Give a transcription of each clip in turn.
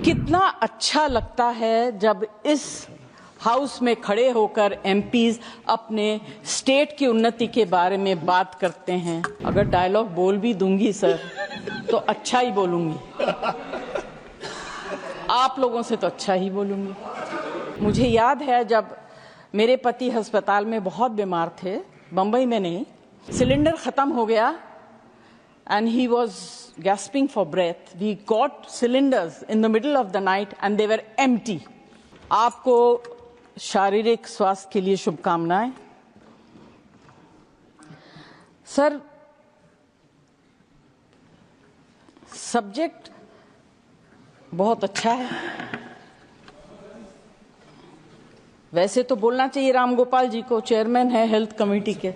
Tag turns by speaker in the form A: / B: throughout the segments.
A: कितना अच्छा लगता है जब इस हाउस में खड़े होकर एमपीज अपने स्टेट की उन्नति के बारे में बात करते हैं। अगर डायलॉग बोल भी दूंगी सर तो अच्छा ही बोलूंगी, आप लोगों से तो अच्छा ही बोलूंगी। मुझे याद है जब मेरे पति अस्पताल में बहुत बीमार थे, बंबई में नहीं, सिलेंडर खत्म हो गया and he was gasping for breath. We got cylinders in the middle of the night and they were empty. आपको शारीरिक स्वास्थ्य के लिए शुभकामनाएं। सर, सब्जेक्ट बहुत अच्छा है। वैसे तो बोलना चाहिए राम गोपाल जी को, चेयरमैन है हेल्थ कमेटी के,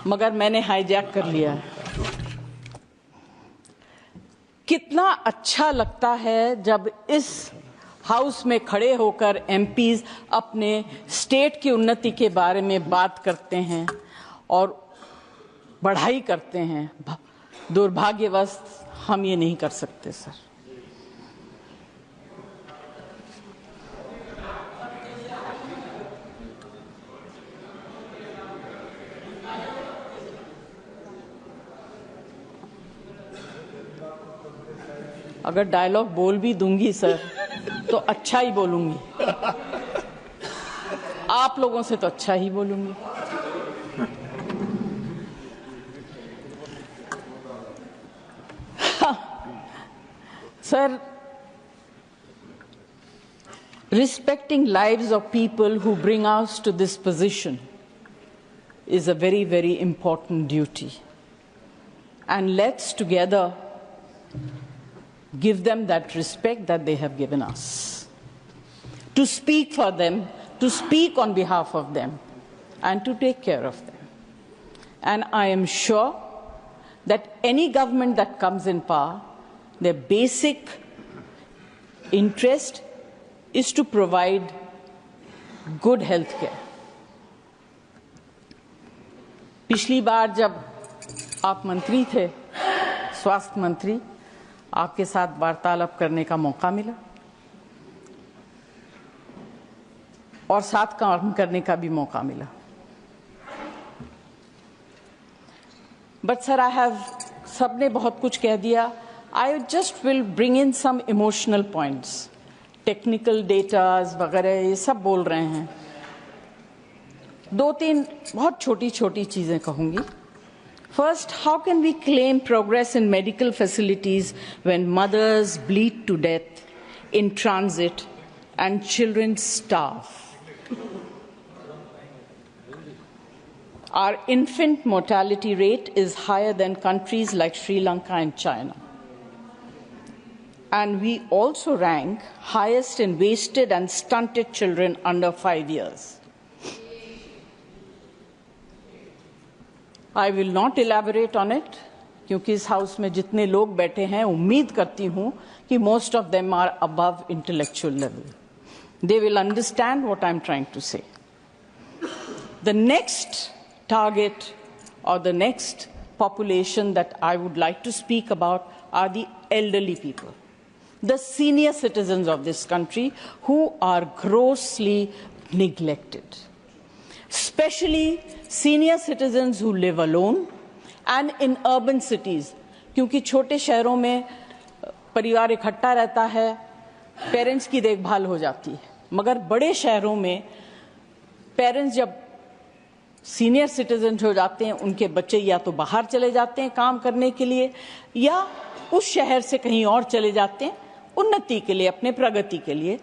A: मगर मैंने हाईजैक कर लिया है। कितना अच्छा लगता है जब इस हाउस में खड़े होकर एमपीज अपने स्टेट की उन्नति के बारे में बात करते हैं और बढ़ाई करते हैं। दुर्भाग्यवश हम ये नहीं कर सकते सर। अगर डायलॉग बोल भी दूंगी सर तो अच्छा ही बोलूंगी, आप लोगों से तो अच्छा ही बोलूंगी। Sir, respecting lives of people who bring us to this position is a very, very important duty. And let's together give them that respect that they have given us. To speak for them, to speak on behalf of them, and to take care of them. And I am sure that any government that comes in power, their basic interest is to provide good health care. पिछली बार जब आप मंत्री थे, स्वास्थ्य मंत्री, आपके साथ वार्तालाप करने का मौका मिला और साथ काम करने का भी मौका मिला। बट सर, सबने बहुत कुछ कह दिया। I just will bring in some emotional points. Technical datas वगैरह ये सब बोल रहे हैं, दो तीन बहुत छोटी छोटी चीजें कहूंगी। First, how can we claim progress in medical facilities when mothers bleed to death in transit and children starve? Our infant mortality rate is higher than countries like Sri Lanka and China. And we also rank highest in wasted and stunted children under 5 years. I will not elaborate on it, क्योंकि इस house में जितने लोग बैठे हैं, उम्मीद करती हूं कि most of them are above intellectual level. They will understand what I'm trying to say. The next target or the next population that I would like to speak about are the elderly people, the senior citizens of this country who are grossly neglected. Especially senior citizens who live alone and in urban cities, क्योंकि छोटे शहरों में परिवार इकट्ठा रहता है, parents की देखभाल हो जाती है, मगर बड़े शहरों में पेरेंट्स जब सीनियर सिटीजन हो जाते हैं, उनके बच्चे या तो बाहर चले जाते हैं काम करने के लिए या उस शहर से कहीं और चले जाते हैं उन्नति के लिए, अपने प्रगति के लिए,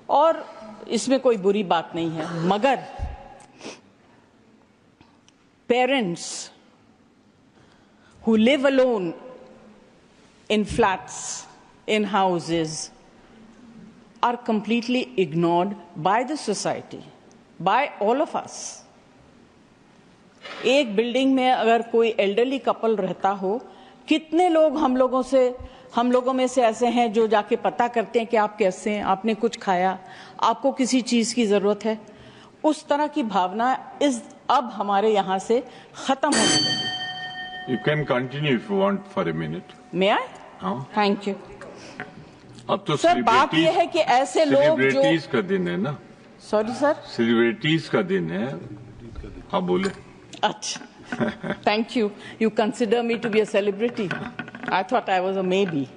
A: और इसमें कोई बुरी बात नहीं है। मगर parents who live alone in flats, in houses, are completely ignored by the society, by all of us. एक बिल्डिंग में अगर कोई एल्डरली कपल रहता हो, कितने लोग हम लोगों में से ऐसे हैं जो जाके पता करते हैं कि आप कैसे हैं, आपने कुछ खाया, आपको किसी चीज की जरूरत है। उस तरह की भावना अब हमारे यहाँ से खत्म होने लगी।
B: You can continue if you want for a minute.
A: May I?
B: Oh.
A: Thank you.
B: अब तो
A: सर बात यह है कि ऐसे लोग जो
B: सेलिब्रिटीज का दिन है ना।
A: सॉरी सर,
B: सेलिब्रिटीज का दिन है। हाँ बोले।
A: अच्छा, thank you. You consider me to be a celebrity? I thought I was a maybe.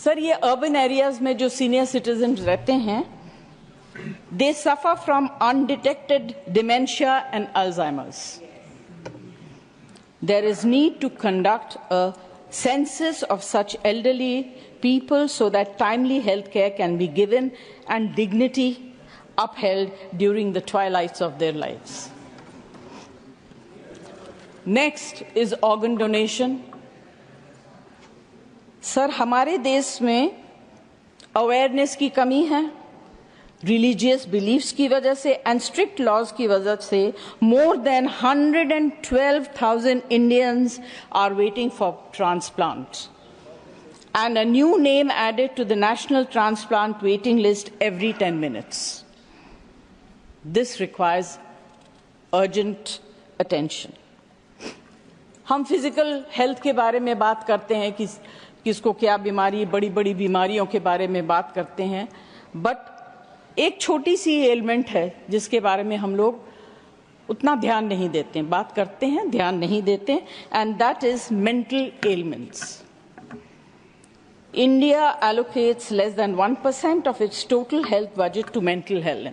A: Sir, ये अर्बन एरियाज में जो सीनियर सिटीजन रहते हैं, they suffer from undetected dementia and Alzheimer's. There is need to conduct a census of such elderly people so that timely health care can be given and dignity upheld during the twilights of their lives. Next is organ donation. Sir, हमारे देश में awareness की कमी है, religious beliefs की वजह से and strict laws की वजह से more than 112,000 Indians are waiting for transplant and a new name added to the national transplant waiting list every 10 minutes. This requires urgent attention. हम फिजिकल हेल्थ के बारे में बात करते हैं कि किसको क्या बीमारी, बड़ी बड़ी बीमारियों के बारे में बात करते हैं, बट एक छोटी सी एलिमेंट है जिसके बारे में हम लोग उतना ध्यान नहीं देते हैं. बात करते हैं, ध्यान नहीं देते, and that is mental elements. India allocates less than 1% of its total health budget to mental health.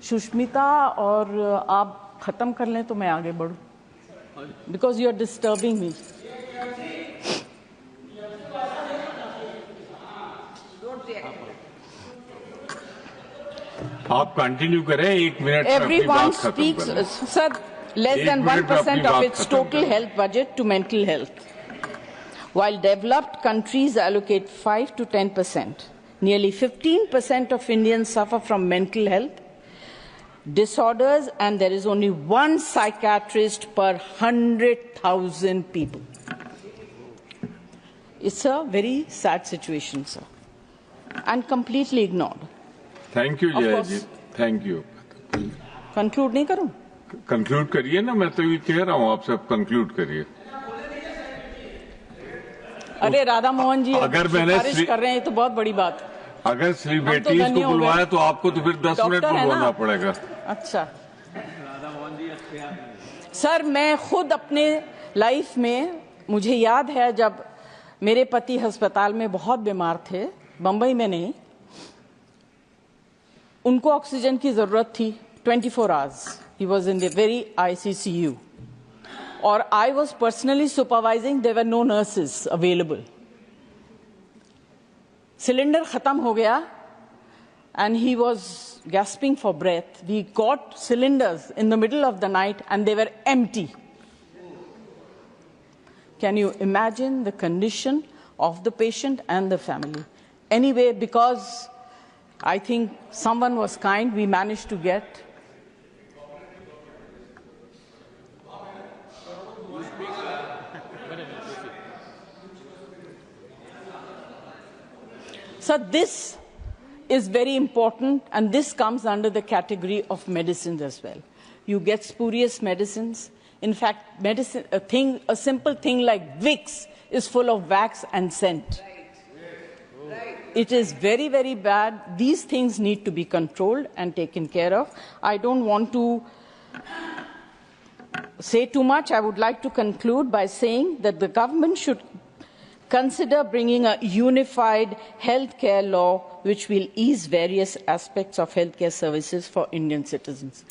A: Sushmita, और आप खत्म कर लें तो मैं आगे बढ़ूं, because you are disturbing me.
B: आप कंटिन्यू करें, 1 minute.
A: Everyone speaks, sir, less than 1% of its total health budget to mental health. While developed countries allocate 5 to 10%, nearly 15% of Indians suffer from mental health disorders, and there is only one psychiatrist per 100,000 people. It's a very sad situation, sir, and completely ignored.
B: Thank you Jaya ji, thank you.
A: Conclude नहीं करूं?
B: Conclude करिए ना, मैं तो ये कह रहा हूँ, आप सब कंक्लूड करिए.
A: अरे राधा मोहन जी,
B: अगर मैंने
A: सिफारिश कर रहे हैं तो बहुत बड़ी बात.
B: अगर सेलिब्रिटीज को बुलवाया तो आपको तो फिर 10 मिनट बुलवाना पड़ेगा.
A: अच्छा सर, मैं खुद अपने लाइफ में, मुझे याद है जब मेरे पति अस्पताल में बहुत बीमार थे, बंबई में नहीं, उनको ऑक्सीजन की जरूरत थी 24 hours. He was in the very ICCU, और I was personally supervising. There were no nurses available. Cylinder खत्म हो गया and he was gasping for breath. We got cylinders in the middle of the night and they were empty. Can you imagine the condition of the patient and the family? Anyway, because I think someone was kind, we managed to get. So this is very important, and this comes under the category of medicines as well. You get spurious medicines. In fact, a simple thing like Vicks is full of wax and scent. It is very, very bad. These things need to be controlled and taken care of. I don't want to say too much. I would like to conclude by saying that the government should consider bringing a unified healthcare law which will ease various aspects of healthcare services for Indian citizens.